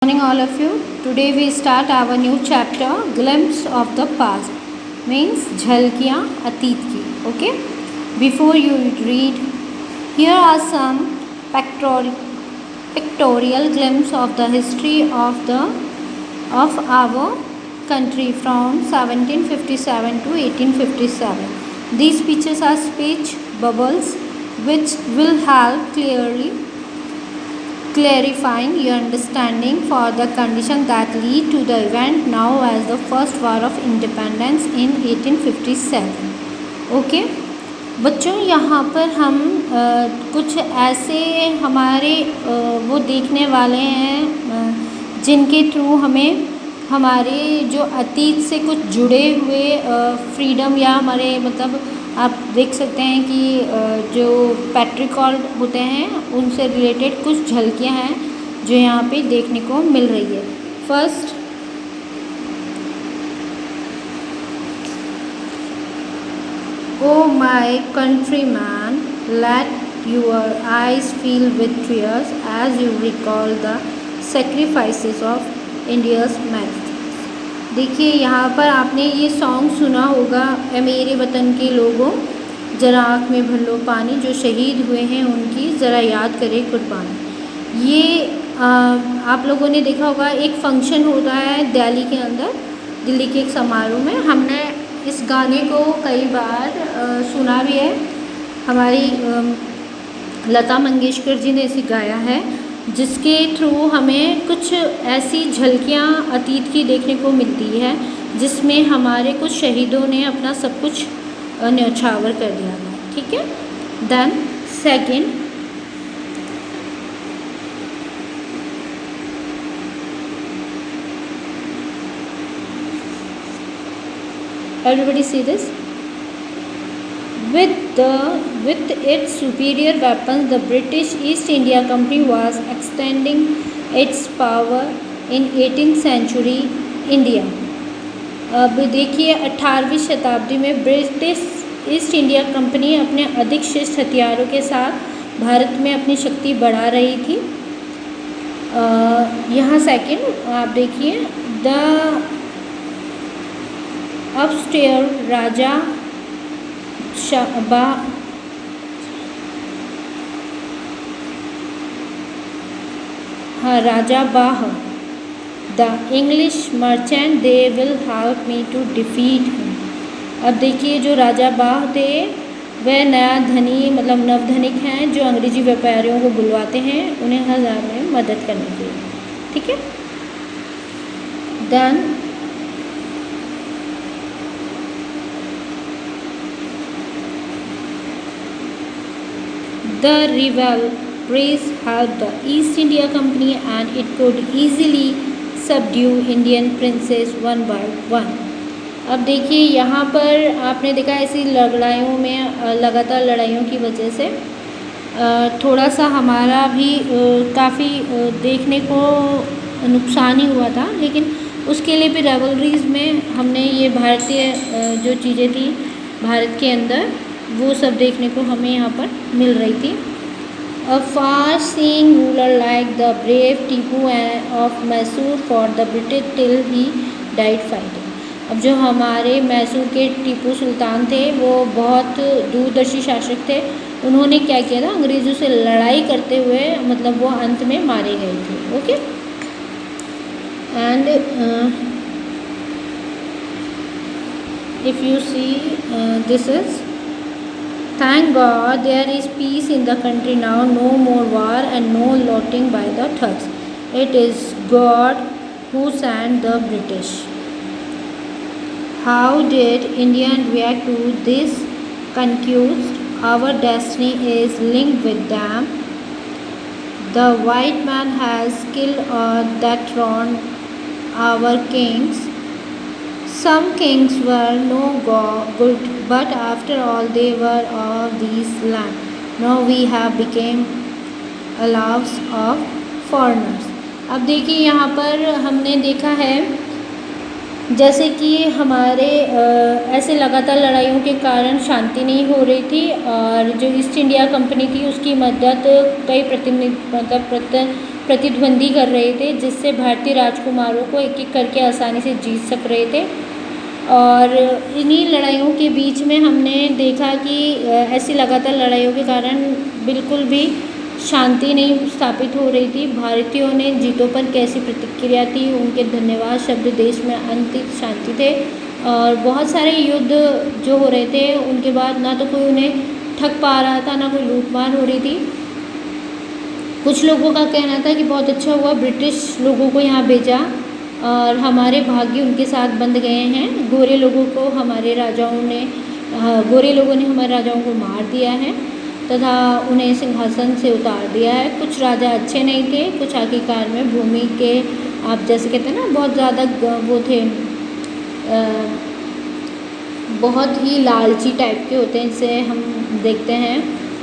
Morning all of you. Today we start our new chapter Glimpse of the Past means झलकियाँ अतीत की. Okay. Before you read, here are some pictorial glimpse of the history of our country from 1757 to 1857. These pictures are speech bubbles which will help clarifying your understanding for the condition that lead to the event now as the first war of independence in 1857. Okay. बच्चों यहाँ पर हम कुछ ऐसे हमारे वो देखने वाले हैं जिनके थ्रू हमें हमारे जो अतीत से कुछ जुड़े हुए फ्रीडम या हमारे मतलब आप देख सकते हैं कि जो पैट्रिकॉल होते हैं उनसे रिलेटेड कुछ झलकियाँ हैं जो यहाँ पे देखने को मिल रही है. First, Oh my countryman, let your eyes fill with tears as you recall the sacrifices of India's martyrs. देखिए यहाँ पर आपने ये सॉन्ग सुना होगा, ए मेरे वतन के लोगों ज़रा आँख में भर लो पानी, जो शहीद हुए हैं उनकी ज़रा याद करें कुर्बानी. ये आप लोगों ने देखा होगा एक फंक्शन होता है दिल्ली के अंदर, दिल्ली के एक समारोह में. हमने इस गाने को कई बार सुना भी है. हमारी लता मंगेशकर जी ने इसे गाया है जिसके थ्रू हमें कुछ ऐसी झलकियाँ अतीत की देखने को मिलती है जिसमें हमारे कुछ शहीदों ने अपना सब कुछ न्यौछावर कर दिया था. ठीक है. Then second, everybody see this. With its superior weapons, the British East India Company was extending its power in 18th century India. अब देखिए 18वीं शताब्दी में ब्रिटिश ईस्ट इंडिया कंपनी अपने अधिक शिष्ट हथियारों के साथ भारत में अपनी शक्ति बढ़ा रही थी. यहाँ सेकंड आप देखिए, द अपस्टेयर राजा राजा बाह, the English merchant they will help me to defeat him. अब देखिए जो राजा बाह थे वह नया धनी मतलब नवधनिक हैं जो अंग्रेजी व्यापारियों को बुलवाते हैं उन्हें हजार में मदद करने के लिए. ठीक है. Then the rivalries helped the East India Company and it could easily subdue Indian princes one by one. अब देखिए यहाँ पर आपने देखा ऐसी लड़ाइयों में लगातार लड़ाइयों की वजह से थोड़ा सा हमारा भी काफ़ी देखने को नुकसान ही हुआ था, लेकिन उसके लिए भी रेवलरीज़ में हमने ये भारतीय जो चीज़ें थी भारत के अंदर वो सब देखने को हमें यहाँ पर मिल रही थी. A far-seeing ruler like the brave Tipu of Mysore fought the British till he died fighting. अब जो हमारे मैसूर के टीपू सुल्तान थे वो बहुत दूरदर्शी शासक थे. उन्होंने क्या किया था, अंग्रेज़ों से लड़ाई करते हुए मतलब वो अंत में मारे गए थे. Okay. And if you see this is, thank God there is peace in the country now, no more war and no looting by the thugs. It is God who sent the British. How did Indians react to this conquest? Our destiny is linked with them. The white man has killed or dethroned our kings. Some kings were no good, but after all they were of this land. Now we have become slaves of foreigners. अब देखिए यहाँ पर हमने देखा है जैसे कि हमारे ऐसे लगातार लड़ाइयों के कारण शांति नहीं हो रही थी और जो ईस्ट इंडिया कंपनी थी उसकी मदद कई प्रतिद्वंदी कर रहे थे, जिससे भारतीय राजकुमारों को एक एक करके आसानी से जीत सक रहे थे। और इन्हीं लड़ाइयों के बीच में हमने देखा कि ऐसी लगातार लड़ाइयों के कारण बिल्कुल भी शांति नहीं स्थापित हो रही थी। भारतीयों ने जीतों पर कैसी प्रतिक्रिया थी, उनके धन्यवाद शब्द देश में अंतिम शांति थे। और बहुत सारे युद्ध जो हो रहे थे उनके बाद ना तो कोई उन्हें ठग पा रहा था, ना कोई लूटमार हो रही थी। कुछ लोगों का कहना था कि बहुत अच्छा हुआ ब्रिटिश लोगों को यहाँ भेजा और हमारे भाग्य उनके साथ बंध गए हैं। गोरे लोगों को हमारे राजाओं ने गोरे लोगों ने हमारे राजाओं को मार दिया है तथा उन्हें सिंहासन से उतार दिया है। कुछ राजा अच्छे नहीं थे, कुछ आखिरकार में भूमि के, आप जैसे कहते हैं ना, बहुत ज़्यादा वो थे, बहुत ही लालची टाइप के होते हैं, जिसे हम देखते हैं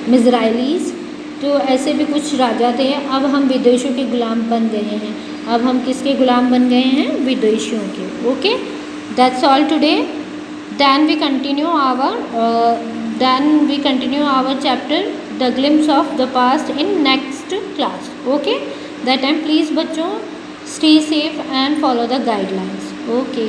मिज़राइलीज़। तो ऐसे भी कुछ राजा थे। अब हम विदेशियों के गुलाम बन गए हैं। अब हम किसके गुलाम बन गए हैं? विदेशियों के। Okay, that's all today. Then we continue our chapter the glimpse of the past in next class. Okay, that time please बच्चों stay safe and follow the guidelines. Okay.